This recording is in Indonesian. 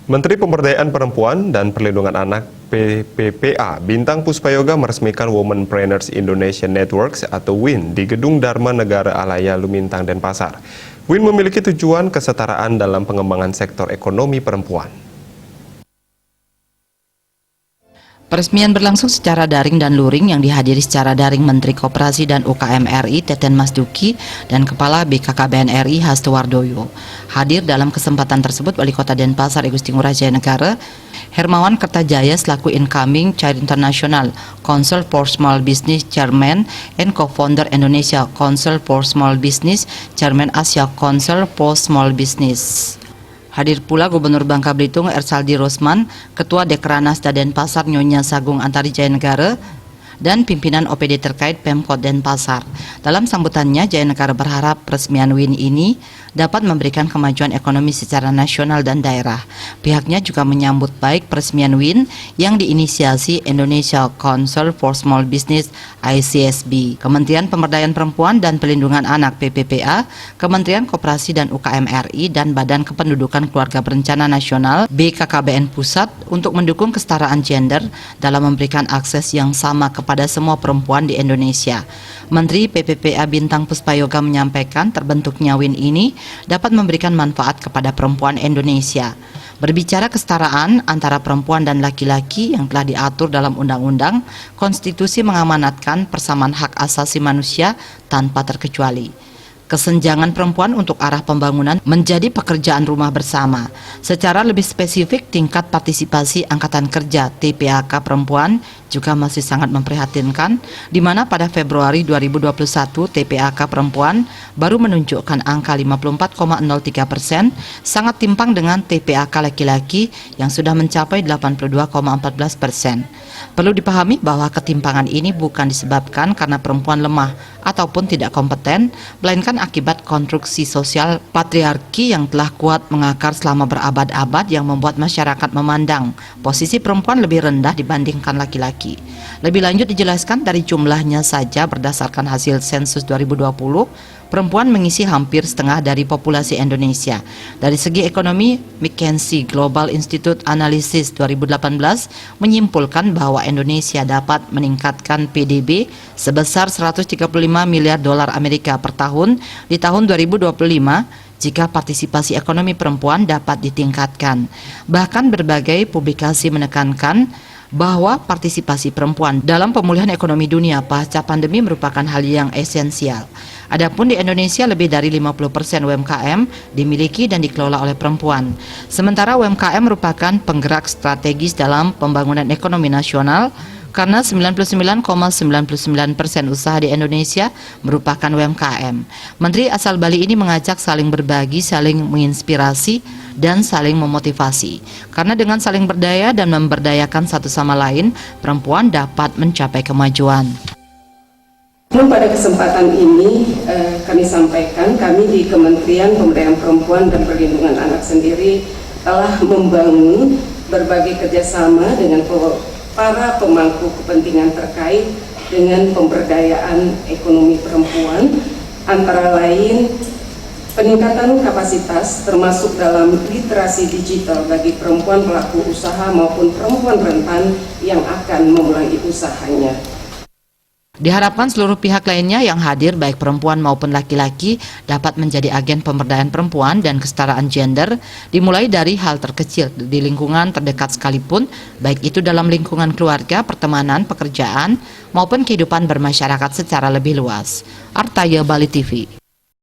Menteri Pemberdayaan Perempuan dan Perlindungan Anak PPPA Bintang Puspayoga meresmikan Womenpreneurs Indonesia Networks atau WIN di Gedung Dharma Negara Alaya Lumintang, Denpasar. WIN memiliki tujuan kesetaraan dalam pengembangan sektor ekonomi perempuan. Peresmian berlangsung secara daring dan luring yang dihadiri secara daring Menteri Koperasi dan UKM RI Teten Masduki dan Kepala BKKBN RI Hasto Wardoyo. Hadir dalam kesempatan tersebut Wali Kota Denpasar Igusti Ngurah Jaya Negara Hermawan Kertajaya selaku incoming Chair International Council for Small Business Chairman and Co-founder Indonesia Council for Small Business, Chairman Asia Council for Small Business. Hadir pula Gubernur Bangka Belitung Ersaldi Rosman, Ketua Dekranasda Denpasar Nyonya Sagung Antari Jaya Negara, dan pimpinan OPD terkait Pemkot Denpasar. Dalam sambutannya, Jaya Negara berharap peresmian WIN ini dapat memberikan kemajuan ekonomi secara nasional dan daerah. Pihaknya juga menyambut baik peresmian WIN yang diinisiasi Indonesia Council for Small Business ICSB, Kementerian Pemberdayaan Perempuan dan Perlindungan Anak PPPA, Kementerian Koperasi dan UKM RI, dan Badan Kependudukan Keluarga Berencana Nasional BKKBN Pusat untuk mendukung kesetaraan gender dalam memberikan akses yang sama kepada semua perempuan di Indonesia. Menteri PPPA Bintang Puspayoga menyampaikan terbentuknya WIN ini dapat memberikan manfaat kepada perempuan Indonesia. Berbicara kesetaraan antara perempuan dan laki-laki yang telah diatur dalam undang-undang, konstitusi mengamanatkan persamaan hak asasi manusia tanpa terkecuali. Kesenjangan perempuan untuk arah pembangunan menjadi pekerjaan rumah bersama. Secara lebih spesifik, tingkat partisipasi Angkatan Kerja TPAK perempuan juga masih sangat memprihatinkan, di mana pada Februari 2021 TPAK perempuan baru menunjukkan angka 54,03%, sangat timpang dengan TPAK laki-laki yang sudah mencapai 82,14%. Perlu dipahami bahwa ketimpangan ini bukan disebabkan karena perempuan lemah ataupun tidak kompeten, melainkan akibat konstruksi sosial patriarki yang telah kuat mengakar selama berabad-abad yang membuat masyarakat memandang posisi perempuan lebih rendah dibandingkan laki-laki. Lebih lanjut dijelaskan dari jumlahnya saja berdasarkan hasil sensus 2020, perempuan mengisi hampir setengah dari populasi Indonesia. Dari segi ekonomi, McKinsey Global Institute Analysis 2018 menyimpulkan bahwa Indonesia dapat meningkatkan PDB sebesar 135 miliar dolar Amerika per tahun di tahun 2025 jika partisipasi ekonomi perempuan dapat ditingkatkan. Bahkan berbagai publikasi menekankan bahwa partisipasi perempuan dalam pemulihan ekonomi dunia pasca pandemi merupakan hal yang esensial. Adapun di Indonesia lebih dari 50% UMKM dimiliki dan dikelola oleh perempuan. Sementara UMKM merupakan penggerak strategis dalam pembangunan ekonomi nasional karena 99,99% usaha di Indonesia merupakan UMKM. Menteri asal Bali ini mengajak saling berbagi, saling menginspirasi, dan saling memotivasi. Karena dengan saling berdaya dan memberdayakan satu sama lain, perempuan dapat mencapai kemajuan. Namun pada kesempatan ini kami sampaikan, kami di Kementerian Pemberdayaan Perempuan dan Perlindungan Anak sendiri telah membangun berbagai kerjasama dengan para pemangku kepentingan terkait dengan pemberdayaan ekonomi perempuan, antara lain peningkatan kapasitas termasuk dalam literasi digital bagi perempuan pelaku usaha maupun perempuan rentan yang akan memulai usahanya. Diharapkan seluruh pihak lainnya yang hadir baik perempuan maupun laki-laki dapat menjadi agen pemberdayaan perempuan dan kesetaraan gender, dimulai dari hal terkecil di lingkungan terdekat sekalipun, baik itu dalam lingkungan keluarga, pertemanan, pekerjaan, maupun kehidupan bermasyarakat secara lebih luas. Artaya Bali TV.